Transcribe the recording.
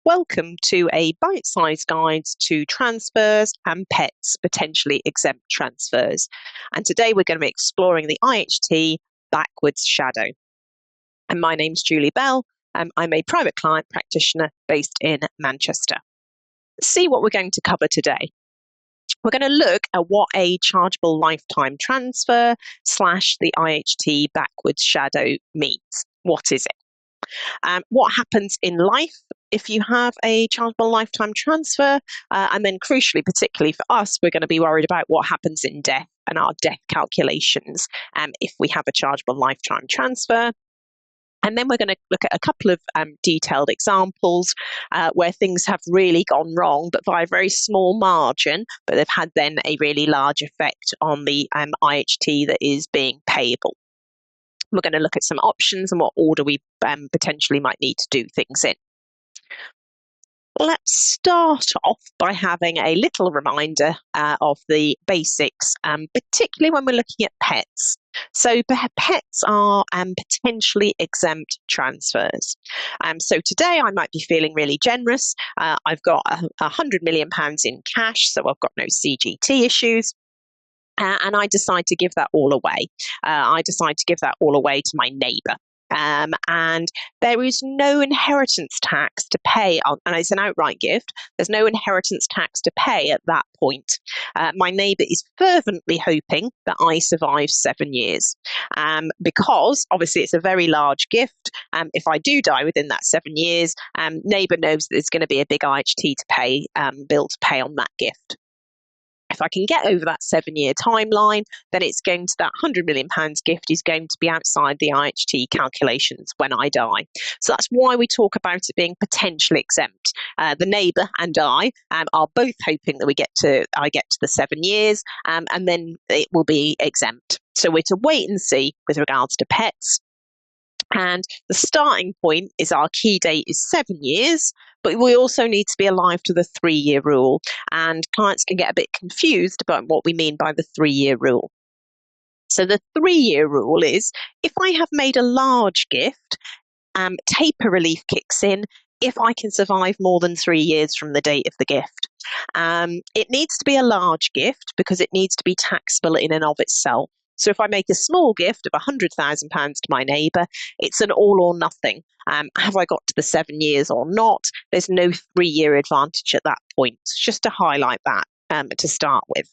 Welcome to a bite-sized guide to transfers and pets potentially exempt transfers. And today we're going to be exploring the IHT backwards shadow. And my name's Julie Bell. I'm a private client practitioner based in Manchester. Let's see what we're going to cover today. We're going to look at what a chargeable lifetime transfer / the IHT backwards shadow means. What is it? What happens in life if you have a chargeable lifetime transfer? And then crucially, particularly for us, we're going to be worried about what happens in death and our death calculations if we have a chargeable lifetime transfer. And then we're going to look at a couple of detailed examples where things have really gone wrong, but by a very small margin, but they've had then a really large effect on the IHT that is being payable. We're going to look at some options and what order we potentially might need to do things in. Let's start off by having a little reminder of the basics, particularly when we're looking at pets. So pets are potentially exempt transfers. So today I might be feeling really generous. I've got £100 million in cash, so I've got no CGT issues. And I decide to give that all away. I decide to give that all away to my neighbour. And there is no inheritance tax to pay, and it's an outright gift. There's no inheritance tax to pay at that point. My neighbour is fervently hoping that I survive 7 years, because obviously it's a very large gift. If I do die within that 7 years, neighbour knows that there's going to be a big IHT to pay, bill to pay on that gift. If I can get over that 7-year timeline, then it's going to that £100 million gift is going to be outside the IHT calculations when I die. So that's why we talk about it being potentially exempt. The neighbour and I are both hoping that I get to the 7 years, and then it will be exempt. So we're to wait and see with regards to pets. And the starting point is our key date is 7 years, but we also need to be alive to the 3-year rule. And clients can get a bit confused about what we mean by the 3-year rule. So the 3-year rule is if I have made a large gift, taper relief kicks in if I can survive more than 3 years from the date of the gift. It needs to be a large gift because it needs to be taxable in and of itself. So if I make a small gift of £100,000 to my neighbour, it's an all or nothing. Have I got to the 7 years or not? There's no 3-year advantage at that point. Just to highlight that to start with.